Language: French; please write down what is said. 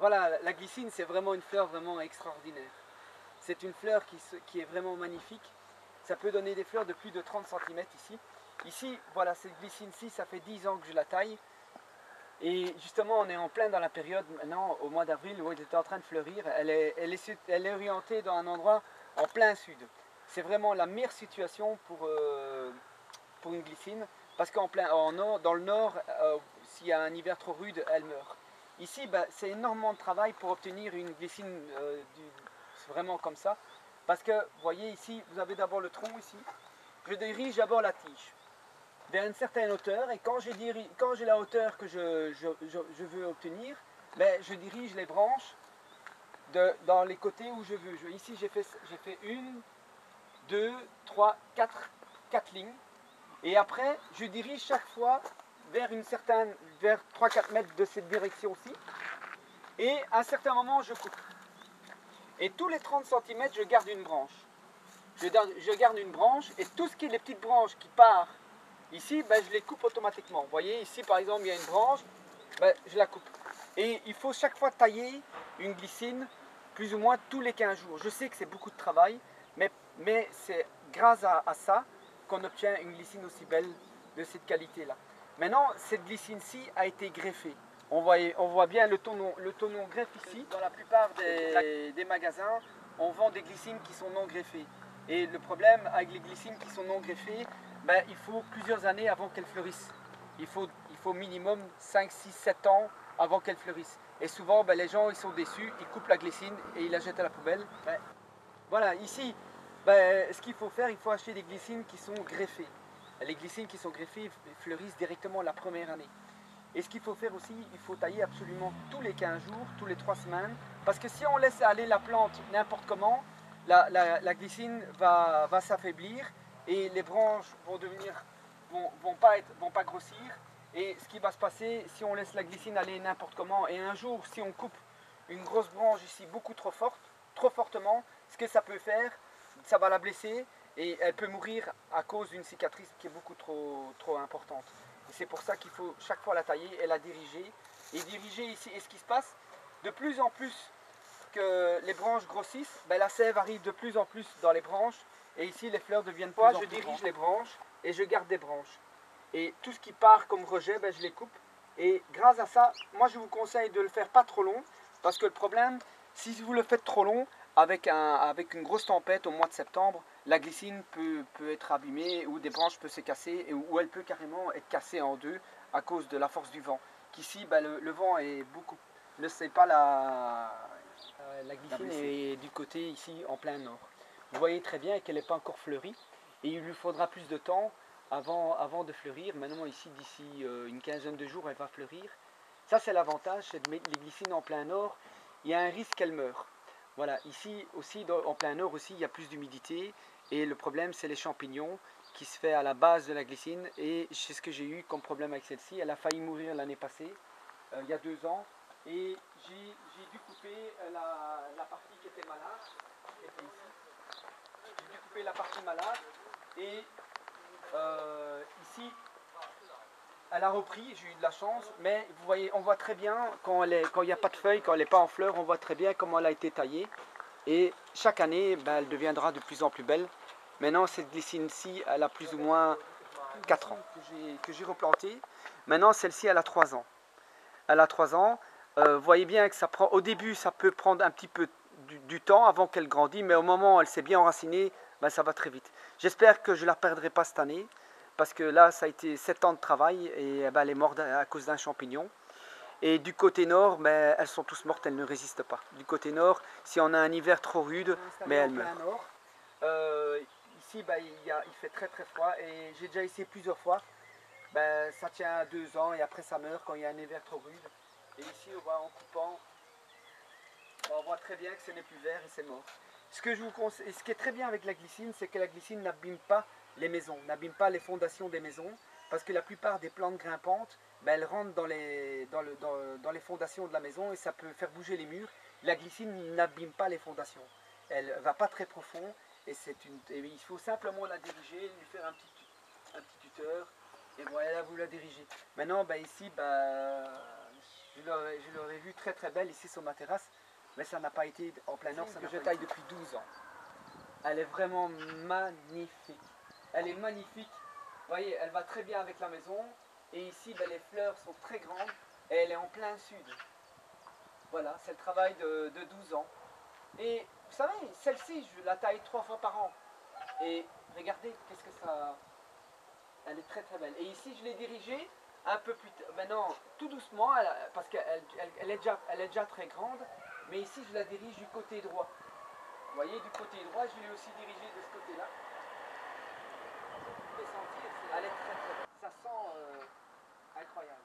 Voilà, la glycine, c'est vraiment une fleur vraiment extraordinaire. C'est une fleur qui est vraiment magnifique. Ça peut donner des fleurs de plus de 30 cm ici. Ici, voilà, cette glycine-ci, ça fait 10 ans que je la taille. Et justement, on est en plein dans la période maintenant, au mois d'avril, où elle est en train de fleurir. Elle est orientée dans un endroit en plein sud. C'est vraiment la meilleure situation pour une glycine, parce dans le nord, s'il y a un hiver trop rude, elle meurt. Ici, ben, c'est énormément de travail pour obtenir une glycine vraiment comme ça, parce que, vous voyez ici, vous avez d'abord le tronc ici. Je dirige d'abord la tige vers une certaine hauteur, et quand j'ai la hauteur que je veux obtenir, ben, je dirige les branches dans les côtés où je veux. Ici, j'ai fait une, deux, trois, quatre lignes. Et après, je dirige chaque fois vers 3-4 mètres de cette direction-ci. Et à un certain moment, je coupe. Et tous les 30 cm, je garde une branche. Je garde une branche, et tout ce qui est les petites branches qui partent ici, ben, je les coupe automatiquement. Vous voyez, ici par exemple, il y a une branche, ben, je la coupe. Et il faut chaque fois tailler une glycine plus ou moins tous les 15 jours. Je sais que c'est beaucoup de travail, mais c'est grâce à ça qu'on obtient une glycine aussi belle de cette qualité-là. Maintenant, cette glycine-ci a été greffée. On voit bien le tonneau greffe ici. Dans la plupart des magasins, on vend des glycines qui sont non greffées. Et le problème avec les glycines qui sont non greffées, ben, il faut plusieurs années avant qu'elles fleurissent. Il faut minimum 5, 6, 7 ans avant qu'elles fleurissent. Et souvent, ben, les gens ils sont déçus, ils coupent la glycine et ils la jettent à la poubelle. Ben, voilà, ici, ben, ce qu'il faut faire, il faut acheter des glycines qui sont greffées. Les glycines qui sont greffées fleurissent directement la première année. Et ce qu'il faut faire aussi, il faut tailler absolument tous les 15 jours, tous les 3 semaines. Parce que si on laisse aller la plante n'importe comment, la glycine va s'affaiblir et les branches vont pas grossir. Et ce qui va se passer, si on laisse la glycine aller n'importe comment, et un jour, si on coupe une grosse branche ici beaucoup trop fortement, ce que ça peut faire, ça va la blesser et elle peut mourir à cause d'une cicatrice qui est beaucoup trop importante. Et c'est pour ça qu'il faut chaque fois la tailler et la diriger. Et diriger ici, et ce qui se passe, de plus en plus que les branches grossissent, ben la sève arrive de plus en plus dans les branches. Et ici, les fleurs deviennent plus en plus. Je dirige les branches et je garde des branches. Et tout ce qui part comme rejet, ben, je les coupe. Et grâce à ça, moi je vous conseille de le faire pas trop long. Parce que le problème, si vous le faites trop long, avec une grosse tempête au mois de septembre, la glycine peut être abîmée ou des branches peuvent se casser ou elle peut carrément être cassée en deux à cause de la force du vent. Qu'ici, ben, le vent est beaucoup... Ne sait pas la glycine est du côté ici en plein nord. Vous voyez très bien qu'elle n'est pas encore fleurie et il lui faudra plus de temps avant de fleurir. Maintenant ici d'ici une quinzaine de jours elle va fleurir. Ça c'est l'avantage, c'est de mettre les glycines en plein nord. Il y a un risque qu'elle meure. Voilà, ici aussi en plein nord aussi il y a plus d'humidité et le problème c'est les champignons qui se fait à la base de la glycine et c'est ce que j'ai eu comme problème avec celle-ci. Elle a failli mourir l'année passée, il y a 2 ans. Et j'ai dû couper la partie qui était malade, qui était ici. J'ai dû couper la partie malade et ici, elle a repris, j'ai eu de la chance, mais vous voyez, on voit très bien quand il n'y a pas de feuilles, quand elle n'est pas en fleurs, on voit très bien comment elle a été taillée. Et chaque année, ben, elle deviendra de plus en plus belle. Maintenant, cette glycine-ci, elle a plus ou moins 4 ans que j'ai replanté. Maintenant, celle-ci, elle a 3 ans. Elle a 3 ans. Vous voyez bien que au début, ça peut prendre un petit peu du temps avant qu'elle grandisse, mais au moment où elle s'est bien enracinée, ben, ça va très vite. J'espère que je ne la perdrai pas cette année, parce que là, ça a été 7 ans de travail et ben, elle est morte à cause d'un champignon. Et du côté nord, ben, elles sont tous mortes, elles ne résistent pas. Du côté nord, si on a un hiver trop rude, mais elles meurent. Ici, ben, il fait très très froid et j'ai déjà essayé plusieurs fois. Ben, ça tient 2 ans et après ça meurt quand il y a un hiver trop rude. Et ici, en coupant, on voit très bien que ce n'est plus vert et c'est mort. Ce qui est très bien avec la glycine, c'est que la glycine n'abîme pas les maisons, n'abîme pas les fondations des maisons, parce que la plupart des plantes grimpantes, ben, elles rentrent dans les fondations de la maison et ça peut faire bouger les murs. La glycine n'abîme pas les fondations. Elle ne va pas très profond et il faut simplement la diriger, lui faire un petit tuteur. Et voilà, vous la dirigez. Maintenant, ben, ici, ben, je l'aurais vue très très belle ici sur ma terrasse, mais ça n'a pas été en plein nord, ça que je taille depuis 12 ans. Elle est vraiment magnifique. Elle est magnifique. Vous voyez, elle va très bien avec la maison. Et ici, ben, les fleurs sont très grandes et elle est en plein sud. Voilà, c'est le travail de 12 ans. Et vous savez, celle-ci, je la taille 3 fois par an. Et regardez, qu'est-ce que ça... Elle est très très belle. Et ici, je l'ai dirigée un peu plus tard. Maintenant, tout doucement, parce qu'elle est déjà très grande. Mais ici, je la dirige du côté droit. Vous voyez, du côté droit, je l'ai aussi dirigée de ce côté-là. Vous pouvez sentir, elle est très très belle. Ça sent incroyable.